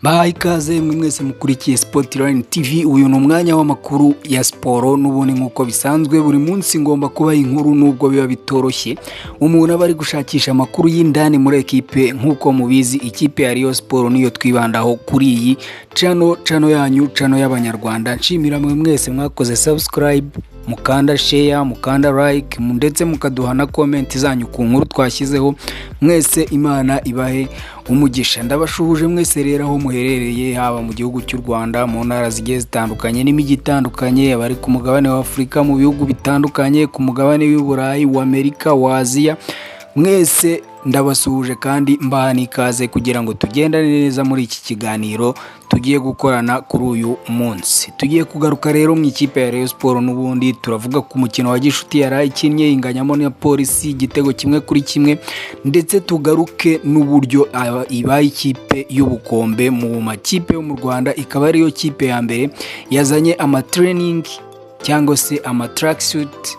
Bahaye ikaze mwese mukurikiye Sportline TV. Uyu ni umwanya w'amakuru ya siporo n'ubundi nk'uko bisanzwe buri munsi ngomba kubaha inkuru nubwo biba bitoroshye. Umuntu aba ari gushakisha amakuru y'indani muri ekipe nk'uko mubizi ikipe ya Rayon Sport niyo twibandaho kuri iyi channel yanyu, channel y'abanyarwanda. Nshimira mwese mwakoze subscribe, mukanda share, mukanda like ndetse mukaduha na comment zanyu ku nkuru twashyizeho. Mwese Imana ibahe umugisha. Ndabashuhuje mwese rero aho muherereye, haba mu gihugu cy'u Rwanda, mu ntara zigiye zitandukanye n'imijyi itandukanye, abari ku mugabane wa Afurika, mu bihugu bitandukanye, ku mugabane w'u Burayi, wa Amerika, wa Aziya. Mwese ndabasuhuje kandi mbahani ikaze kugira ngo tugendane neza muri iki kiganiro tugiye gukorana kuri uyu munsi. Tugiye kugaruka rero mu ikipe ya Rayon Sport n'ubundi turavuga ku mukino wa gishuti yarayikinnye inganyamo na Polisi igitego 1-1, ndetse tugaruke n'uburyo ibaye ikipe y'ubukombe mu makipe yo mu Rwanda, ikaba ariyo kipe ya mbere yazanye training cyangwa se tracksuit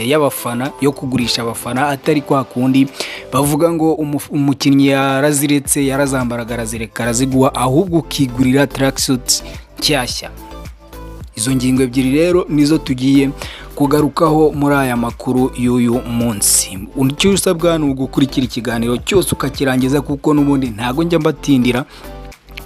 y'abafana yo kugurisha abafana, atari kwa kundi bavuga ngo umukinnyi yaraziretse yarazambaraga arazireka araziguha, ahubwo ukigurira tracksuit nshyashya. Izo ngingo ebyiri rero nizo tugiye kugarukaho muri aya makuru y'uyu munsi. Icyo usabwa ni ugukurikira ikiganiro cyose ukakirangiza, kuko n'ubundi ntago njya mbatindira,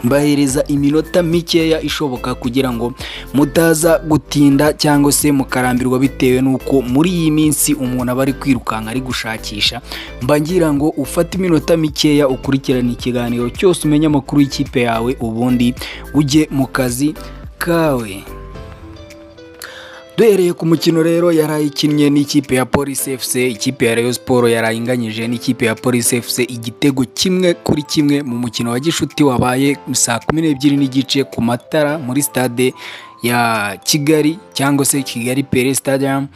mbahereza iminota mikeya ishoboka kugira ngo mutaza gutinda cyangwa se mukarambirwa, bitewe nuko muri iyi minsi umuntu aba ari kwirukanka ari gushakisha. Mbangira ngo ufate iminota mikeya ukurikirane ikiganiro cyose, umenye amakuru y'ikipe yawe, ubundi ujye mu kazi kawe. Duhereye ku mukino rero yarayikinnye n'ikipe ya Police FC, ikipe ya Rayon Sport yarayinganyije n'ikipe ya Police FC igitego 1-1 mu mukino wa gishuti wabaye saa 12:30 ku matara muri stade ya Kigali cyangwa se Kigali Pele Stadium,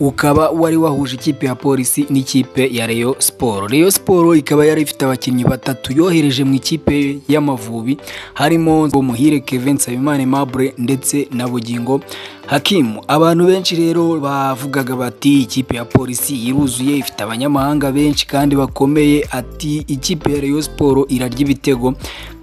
ukaba wari wahuje ikipe ya Polisi n'ikipe ya Rayon Sport. Rayon Sport ikaba yari ifite abakinnyi batatu yohereje mu ikipe y'Amavubi, harimo Muhire Kevin, Nsabimana Aimable ndetse na Bugingo Hakim. Abantu benshi rero bavugaga bati ikipe ya Polisi iruzuye, ifite abanyamahanga benshi kandi bakomeye, ati ikipe ya Rayon Sport irarya ibitego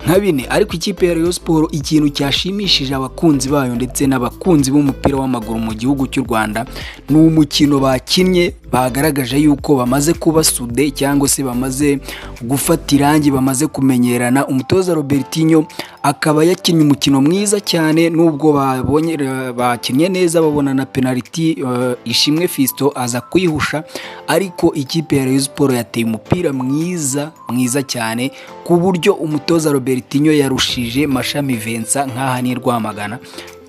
nka 4. Ariko ikipe ya Rayon Sport ikintu cyashimishije abakunzi bayo ndetse n'abakunzi b'umupira w'amaguru mu gihugu cy'u Rwanda ni umukino bakinnye, bagaragaje yuko bamaze kuba sude cyangwa se bamaze gufata irangi, bamaze kumenyerana. Umutoza Robertinho akaba yakinnye umukino mwiza cyane, nubwo babonye bakinnye neza babona na penalty Ishimwe Fisto aza kuyihusha, ariko ikipe ya Rayon Sport yateye umupira mwiza cyane, ku buryo umutoza Robertinho yarushije Mashami Vincent nk'aha ni Rwamagana.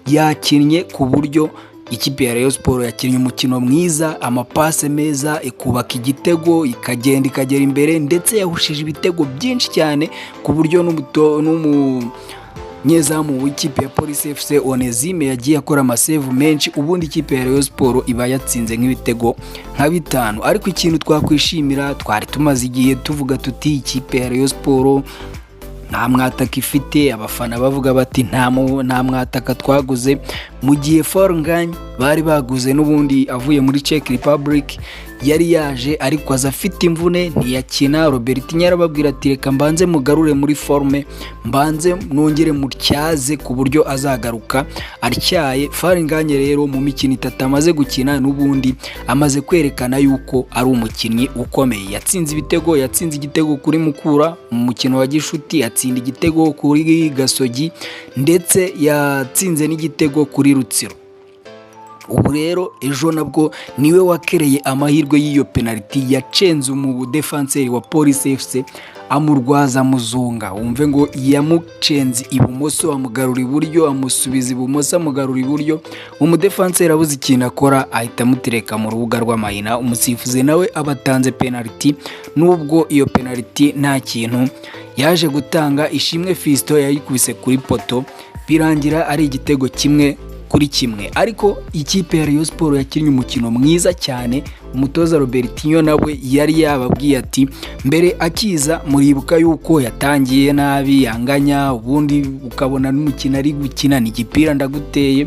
Yakinnye ku buryo ikipe ya Rayon Sport yakinnye umukino mwiza, amapase meza, ikubaka igitego, ikagera imbere, ndetse yahushije ibitego byinshi cyane, ku buryo n'umunyezamu w'ikipe ya Police FC Onezime yagiye akora amasave menshi. Ubundi ikipe ya Rayon Sport iba yatsinze nk'ibitego nka 5. Ariko ikintu twakwishimira, twari tumaze igihe tuvuga tuti ikipe ya Rayon Sport nta mwataka ifite, abafana bavuga bati nta mwataka twaguze, mu gihe Forngany bari baguze n'ubundi avuye muri Czech Republic, yari yaje ariko aza afite imvune ntiyakina. Robertinho yarababwira ati reka mbanze mugarure muri forme, mbanze nongere mutyaze ku buryo azagaruka atyaye. Forngany rero mu mikino 3 amaze gukina n'ubundi amaze kwerekana yuko ari umukinnyi ukomeye. Yatsinze igitego kuri Mukura mu mukino wa gishuti, yatsinda igitego kuri Gasogi, ndetse yatsinze n'igitego kuri Rutsiro. Ubu rero ejo nabwo niwe wakereye amahirwe y'iyo penalty yacenze mu defenseur wa Police FC, amurwaza muzunga. Wumve ngo yamucenze ibumoso amugarura iburyo, amusubiza ibumoso amugarura iburyo. Umudefenseur abuze ikintu akora ahita mutereka mu rubuga rw'amahina. Umusifuzi nawe abatanze penalty, nubwo iyo penalty nta kintu yaje gutanga. Ishimwe Fisto yayikubise kuri poto, birangira ari igitego 1-1. Ariko ikipe ya Rayon Sport yakinnye umukino mwiza cyane. Umutoza Robertinho nawe yari yababwiye ati mbere akiza muribuka yuko yatangiye nabi, yanganya, ubundi ukabona n'umukino ari gukina n'igipira ndaguteye,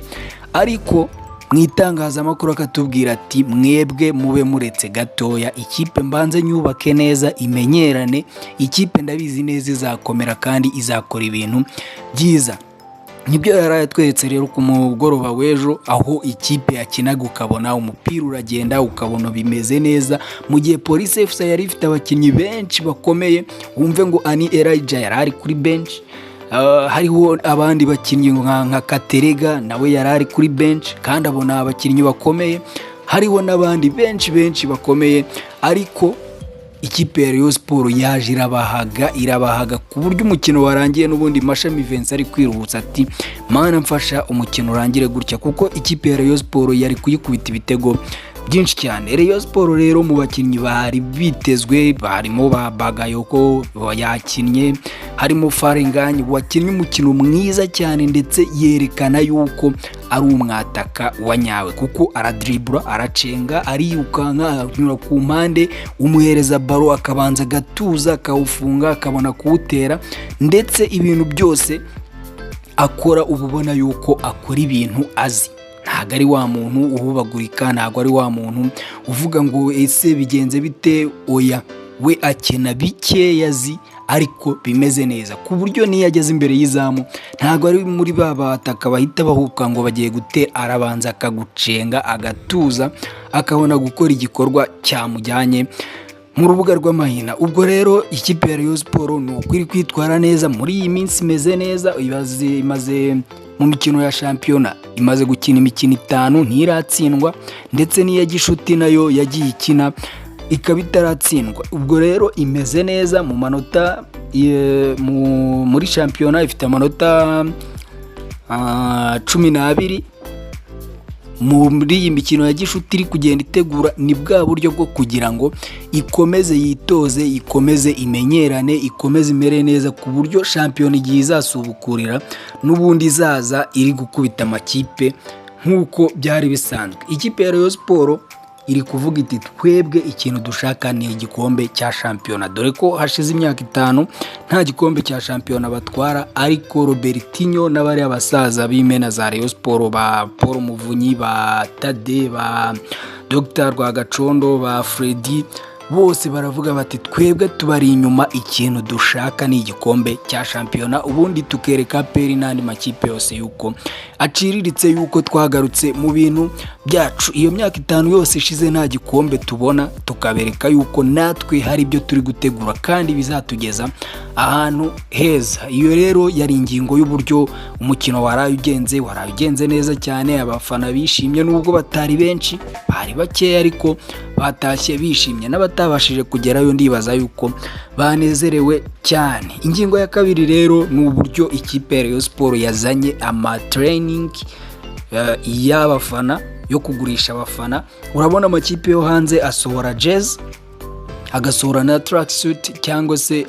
ariko mu itangazamakuru akatubwira ati mwebwe mube muretse gatoya, ikipe mbanze nyubake neza imenyerane, ikipe ndabizi neza izakomera kandi izakora ibintu byiza. Nibyo yari yatweretse rero ku mugoroba w'ejo, aho ikipe yakinaga ukabona umupira uragenda, ukabona bimeze neza, mu gihe Police FC yari ifite abakinnyi benshi bakomeye. Wumve ngo Ani Elijah yari ari kuri bench, hariho abandi bakinnyi nka Katerega nawe yari ari kuri bench, kandi abona abakinnyi bakomeye, hariho n'abandi benshi bakomeye, ariko ikipe ya Rayon Sport yaje irabahaga ku buryo umukino warangiye n'ubundi Mashami Vincent ari kwirubutsa ati mana mfasha umukino urangire gutya, kuko ikipe ya Rayon Sport yari kuyikubita ibitego byinshi cyane. Rayon Sport rero mu bakinnyi bari bitezwe barimo Bagayoko yakinnye, harimo Farenganyi wakinnye umukino mwiza cyane, ndetse yerekana yuko ari umwataka wa nyawe, kuko aradribura, aracenga, ariyukanka, anyura ku mpande, umuhereza baro akabanza gatuza, akawufunga, akabona kuwutera, ndetse ibintu byose akora ubona yuko akora ibintu azi. Ntago ari wa muntu uhubagurika, ntago ari wa muntu uvuga ngo ese bigenze bite, oya, we akina bikeya azi ariko bimeze neza, ku buryo niyo ageze imbere y'izamu ntago ari muri bataka bahita bahuka ngo bagiye gutera, arabanza akagucenga, agatuza, akabona gukora igikorwa cyamujyanye mu rubuga rw'amahina. Ubwo rero ikipe ya Rayon Sport ni ukwiri kwitwara neza muri iyi minsi, imeze neza, imaze mu mikino ya shampiyona imaze gukina imikino 5 ntiratsindwa, ndetse n'iya gishuti nayo yagiye ikina ikaba itaratsindwa. Ubwo rero imeze neza mu manota, muri shampiyona ifite amanota 12. Muri iyi mikino ya gishuti iri kugenda itegura, ni bwa buryo bwo kugira ngo ikomeze yitoze, ikomeze imenyerane, ikomeze imere neza, ku buryo shampiyona igihe izasubukurira n'ubundi izaza iri gukubita amakipe nk'uko byari bisanzwe. Ikipe ya Rayon Sport iri kuvuga iti twebwe ikintu dushaka ni igikombe cya shampiyona, dore ko hashize imyaka 5 nta gikombe cya shampiyona batwara, ariko Robertinho n'abari abasaza b'imena za Rayon Sport, ba Paul Muvunyi, ba Tade, ba Dr Rwagacondo, ba Freddy, bose baravuga bati twebwe tubari inyuma, ikintu dushaka ni igikombe cya shampiyona, ubundi tukereka peri n'andi makipe yose yuko aciriritse, yuko twagarutse mu bintu byacu. Iyo myaka 5 yose ishize nta gikombe tubona, tukabereka yuko natwe hari ibyo turi gutegura kandi bizatugeza ahantu heza. Iyo rero yari ingingo y'uburyo umukino waraye ugenze neza cyane, abafana bishimye nubwo batari benshi, bari bakeya ariko batashye bishimye, n'abatabashije kugerayo ndibaza yuko banezerewe cyane. Ingingo ya kabiri rero ni uburyo ikipe ya Rayon Sport yazanye training y'abafana, yo kugurisha abafana. Urabona amakipe yo hanze asohora jezi, agasohora na tracksuit cyangwa se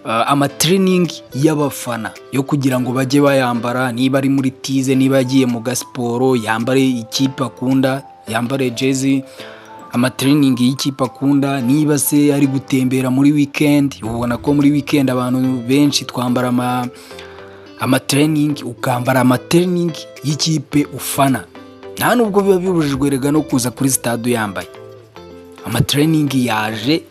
ama training y'abafana yo kugira ngo bajye bayambara, niba ari muri tize, niba yagiye mu gasiporo yambare ikipe akunda, yambare jezi, ama training y'ikipe akunda. Niba se ari gutembera muri weekend, ubona ko muri weekend abantu benshi twambara ama training, ukambara ama training y'ikipe ufana, nta nubwo biba bibujijwe rega no kuza kuri stade yambaye ama training.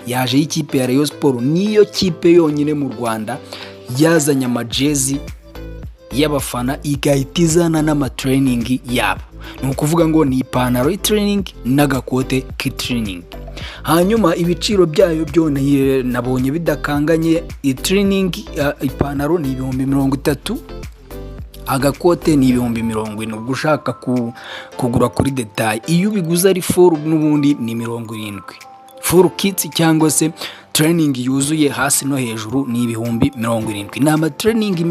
Yaje y'ikipe ya Rayon Sport, niyo kipe yonyine mu Rwanda yazanye ama jezi y'abafana igahita izana n'ama training yabo. Ni ukuvuga ngo ni ipantaro y'training n'agakote k'itraining. Hanyuma ibiciro byayo byo nabonye bidakanganye. Training ipantaro ni 30,000, agakote ni 40,000 ubwo ushaka kugura kuri detail. Iyo biguza ari full n'ubundi ni 70. Full kits cyangwa se training yuzuye hasi no hejuru ni 70,000. Ni ama training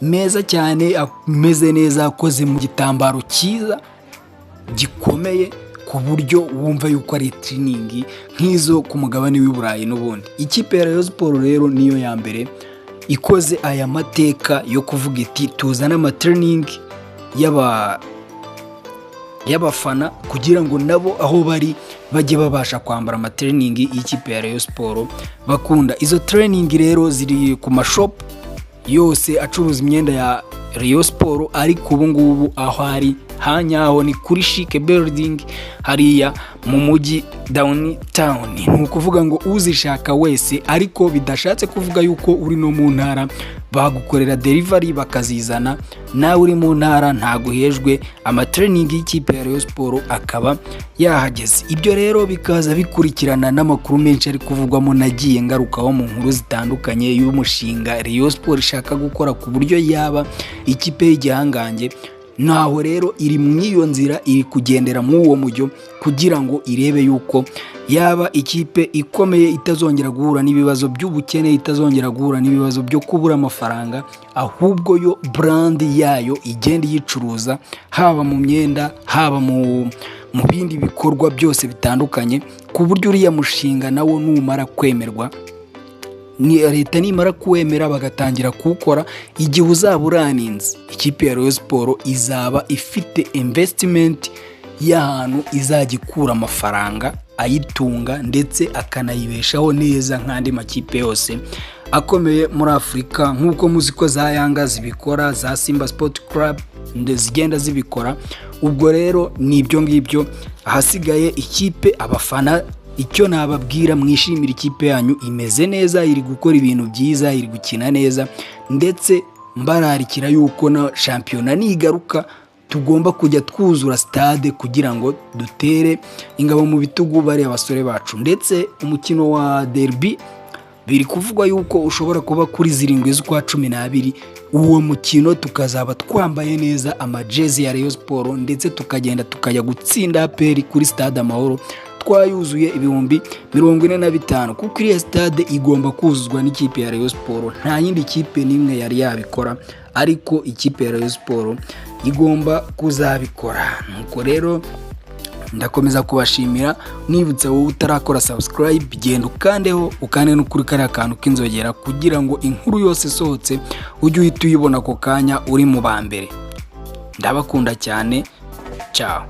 meza cyane, ameze neza, akoze mu gitambaro cyiza gikomeye, ku buryo wumva yuko ari training nk'izo ku mugabane w'i Burayi n'ubundi. Ikipe ya Rayon Sport rero niyo ya mbere ikoze aya mateka yo kuvuga iti tuzana ama training y'abafana kugira ngo nabo aho bari bajye babasha kwambara ama training y'ikipe ya Rayon Sport bakunda. Izo training rero ziri ku mashop yose acuruza imyenda ya Rayon Sport, ariko ubu ngubu aho ari hanyaho ni kuri Chic Building hariya mu mujyi downtown. Ni ukuvuga ngo uzishaka wese, ariko bidashatse kuvuga yuko uri no mu ntara bagukorera delivery bakazizana, nawe uri mu ntara ntaguhejwe, amatraining y'ikipe ya Rayon Sport akaba yahageze. Ibyo rero bikaza bikurikirana n'amakuru menshi ari kuvugwamo nagiye ngarukaho mu nkuru zitandukanye y'umushinga Rayon Sport ishaka gukora ku buryo yaba ikipe y'igihangange. Naho rero iri mu iyo nzira, iri kugendera mu uwo mujyo kugira ngo irebe yuko yaba ikipe ikomeye itazongera guhura n'ibibazo by'ubukene, itazongera guhura n'ibibazo byo kubura amafaranga, ahubwo yo brand yayo igenda yicuruza, haba mu myenda, haba mu bindi bikorwa byose bitandukanye, ku buryo uriya mushinga nawo numara kwemerwa, ni leta nimara kuwemera bagatangira kuwukora, igihe uzaba uraninze, ikipe ya Rayon Sport izaba ifite investment y'ahantu izajya ikura amafaranga ayitunga ndetse akanayibeshaho neza nk'andi makipe yose akomeye muri Afurika, nk'uko muzi ko za Yanga zibikora, za Simba Sport Club zigenda zibikora. Ubwo rero ni ibyo ngibyo, ahasigaye ikipe, abafana, icyo nababwira, mwishimira ikipe yanyu, imeze neza, iri gukora ibintu byiza, iri gukina neza, ndetse mbararikira yuko na shampiyona nigaruka tugomba kujya twuzura stade kugira ngo dutere ingabo mu bitugu bari abasore bacu. Ndetse umukino wa derby biri kuvugwa yuko ushobora kuba kuri 7 z'ukwa 12. Uwo mukino tukazaba twambaye neza amajezi ya Rayon Sport, ndetse tukagenda tukajya gutsinda APR kuri stade Amahoro twayuzuye 45,000, kuko iriya stade igomba kuzuzwa n'ikipe ya Rayon Sport. Nta yindi kipe nimwe yari yabikora, ariko ikipe ya Rayon Sport igomba kuzabikora. Nuko rero ndakomeza kubashimira, nibutsa wowe utarakora subscribe, genda ukandeho, ukande no kuri kariya kantu k'inzogera kugira ngo inkuru yose sohotse ujye uhita uyibona ako kanya uri mu bambere. Ndabakunda cyane, ciao.